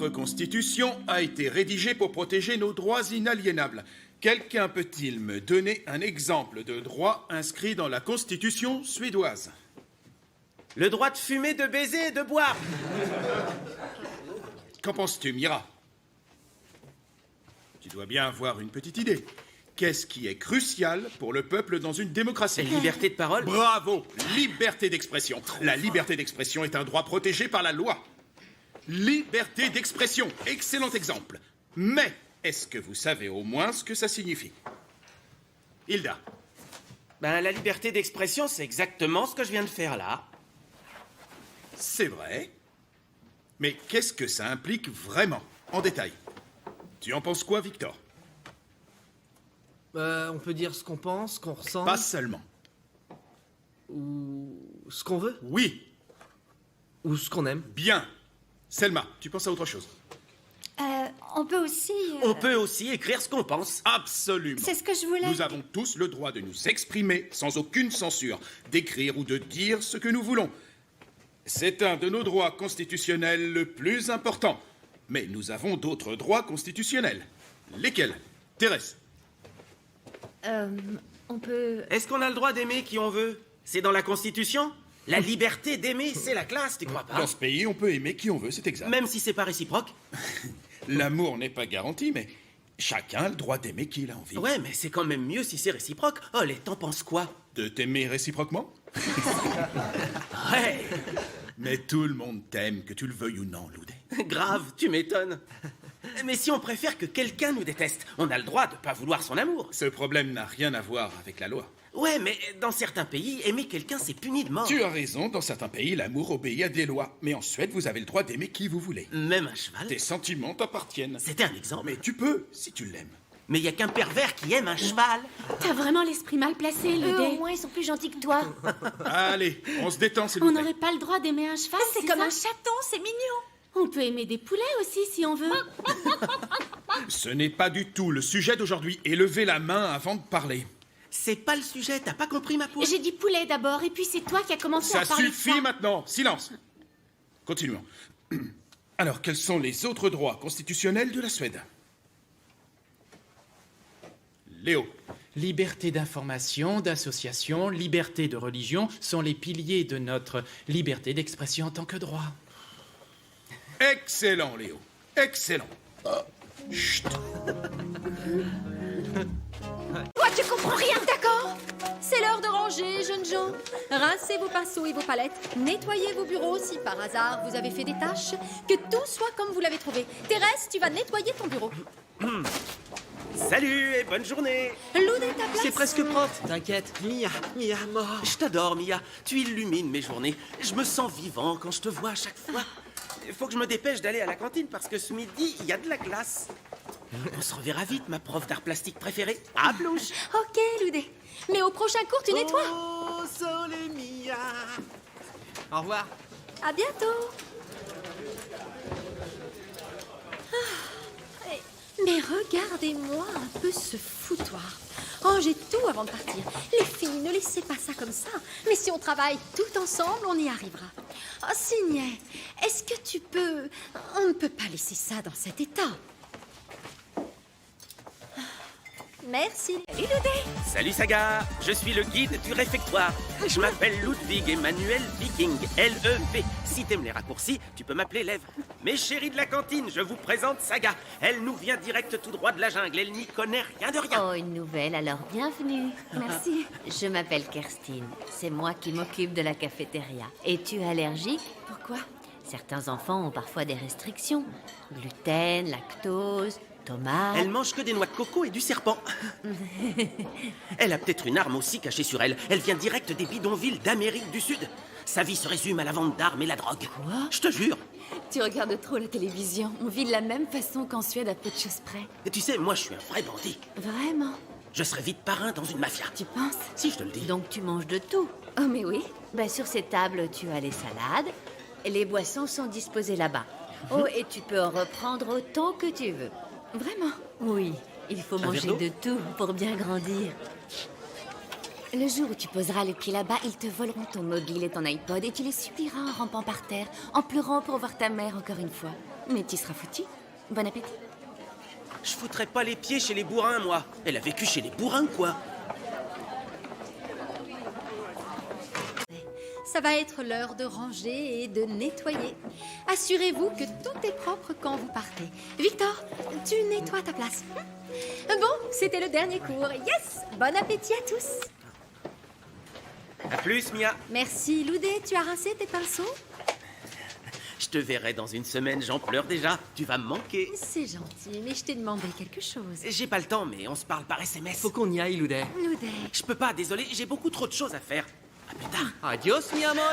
Notre Constitution a été rédigée pour protéger nos droits inaliénables. Quelqu'un peut-il me donner un exemple de droit inscrit dans la Constitution suédoise? Le droit de fumer, de baiser et de boire. Qu'en penses-tu, Mira? Tu dois bien avoir une petite idée. Qu'est-ce qui est crucial pour le peuple dans une démocratie? Liberté de parole. Bravo! Liberté d'expression. La liberté d'expression est un droit protégé par la loi. Liberté d'expression. Excellent exemple. Mais est-ce que vous savez au moins ce que ça signifie? Hilda. Ben, la liberté d'expression, c'est exactement ce que je viens de faire là. C'est vrai. Mais qu'est-ce que ça implique vraiment, en détail? Tu en penses quoi, Victor? On peut dire ce qu'on pense, ce qu'on ressent. Pas seulement. Ou ce qu'on veut. Oui, Ou ce qu'on aime. bien. Selma, tu penses à autre chose? On peut aussi... On peut aussi écrire ce qu'on pense. Absolument. C'est ce que je voulais... Nous avons tous le droit de nous exprimer sans aucune censure, d'écrire ou de dire ce que nous voulons. C'est un de nos droits constitutionnels le plus important. Mais nous avons d'autres droits constitutionnels. Lesquels? Thérèse? On peut... Est-ce qu'on a le droit d'aimer qui on veut? C'est dans la Constitution? La liberté d'aimer, c'est la classe, tu crois pas? Dans ce pays, on peut aimer qui on veut, c'est exact. Même si c'est pas réciproque? L'amour n'est pas garanti, mais chacun a le droit d'aimer qui il a envie. Ouais, mais c'est quand même mieux si c'est réciproque. Oh, t'en penses quoi? De t'aimer réciproquement? Ouais, Mais tout le monde t'aime, que tu le veuilles ou non, Loudé. grave, tu m'étonnes. Mais si on préfère que quelqu'un nous déteste, on a le droit de pas vouloir son amour. Ce problème n'a rien à voir avec la loi. Ouais, mais dans certains pays, aimer quelqu'un, c'est puni de mort. Tu as raison, dans certains pays, l'amour obéit à des lois. Mais en Suède, vous avez le droit d'aimer qui vous voulez. Même un cheval. Tes sentiments t'appartiennent. C'était un exemple. Mais tu peux, si tu l'aimes. Mais il y a qu'un pervers qui aime un cheval. T'as vraiment l'esprit mal placé, Eux, Ludé. au moins, ils sont plus gentils que toi. Allez, on se détend, s'il vous On plaît. n'aurait pas le droit d'aimer un cheval, C'est comme ça un chaton, c'est mignon. On peut aimer des poulets aussi, si on veut. Ce n'est pas du tout le sujet d'aujourd'hui. Et levez la main avant de parler. C'est pas le sujet, t'as pas compris ma poule? J'ai dit poulet d'abord, et puis c'est toi qui as commencé Ça à parler de suffit ça. maintenant. Silence. Continuons. Alors, quels sont les autres droits constitutionnels de la Suède? Léo. Liberté d'information, d'association, liberté de religion sont les piliers de notre liberté d'expression en tant que droit. Excellent, Léo. Excellent. Chut. Toi, tu comprends rien, d'accord? C'est l'heure de ranger, jeunes gens. Rincez vos pinceaux et vos palettes. Nettoyez vos bureaux si par hasard vous avez fait des tâches. Que tout soit comme vous l'avez trouvé. Thérèse, tu vas nettoyer ton bureau. Salut et bonne journée. Loudé ta place. C'est presque propre. T'inquiète. Mia, mort. Je t'adore, Mia. Tu illumines mes journées. Je me sens vivant quand je te vois à chaque fois. Il faut que je me dépêche d'aller à la cantine parce que ce midi, il y a de la glace. On se reverra vite, ma prof d'art plastique préférée. À blouche. Ok, Loudé. Mais au prochain cours, tu nettoies. Oh, sole Mia. Au revoir. À bientôt. Mais regardez-moi un peu ce foutoir. Oh, j'ai tout avant de partir. Les filles, ne laissez pas ça comme ça. Mais si on travaille tout ensemble, on y arrivera. Oh, Signet, est-ce que tu peux... On ne peut pas laisser ça dans cet état. Merci. Salut, Loudé. Salut Saga, je suis le guide du réfectoire. Je m'appelle Ludwig Emmanuel Viking, L-E-V. Si t'aimes les raccourcis, tu peux m'appeler Lèvres. Mes chéris de la cantine, je vous présente Saga. Elle nous vient direct tout droit de la jungle, elle n'y connaît rien de rien. Oh, une nouvelle, alors bienvenue. Merci. Je m'appelle Kerstine. C'est moi qui m'occupe de la cafétéria. Es-tu allergique? Pourquoi? Certains enfants ont parfois des restrictions. Gluten, lactose, tomates... Elle mange que des noix de coco et du serpent. Elle a peut-être une arme aussi cachée sur elle. Elle vient direct des bidonvilles d'Amérique du Sud. Sa vie se résume à la vente d'armes et la drogue. Quoi? Je te jure. Tu regardes trop la télévision. On vit de la même façon qu'en Suède à peu de choses près. Et tu sais, moi je suis un vrai bandit. Vraiment? Je serais vite parrain dans une mafia. Tu penses? Si, je te le dis. Donc tu manges de tout. Oh, mais oui. Ben, sur ces tables, tu as les salades. Et les boissons sont disposées là-bas. Oh, et tu peux en reprendre autant que tu veux. Vraiment? Oui, il faut Un manger verre d'eau de tout pour bien grandir. Le jour où tu poseras le pied là-bas, ils te voleront ton mobile et ton iPod et tu les supplieras en rampant par terre, en pleurant pour voir ta mère encore une fois. Mais tu seras foutu. Bon appétit. Je foutrais pas les pieds chez les bourrins, moi. Elle a vécu chez les bourrins, quoi. Ça va être l'heure de ranger et de nettoyer. Assurez-vous que tout est propre quand vous partez. Victor, tu nettoies ta place. Bon, c'était le dernier cours. Yes! Bon appétit à tous. À plus, Mia. Merci, Loudé. Tu as rincé tes pinceaux? Je te verrai dans une semaine, j'en pleure déjà. Tu vas me manquer. C'est gentil, mais je t'ai demandé quelque chose. J'ai pas le temps, mais on se parle par SMS. Faut qu'on y aille, Loudé. Loudé. Je peux pas, désolé, j'ai beaucoup trop de choses à faire. À plus tard. Adios, mi amore.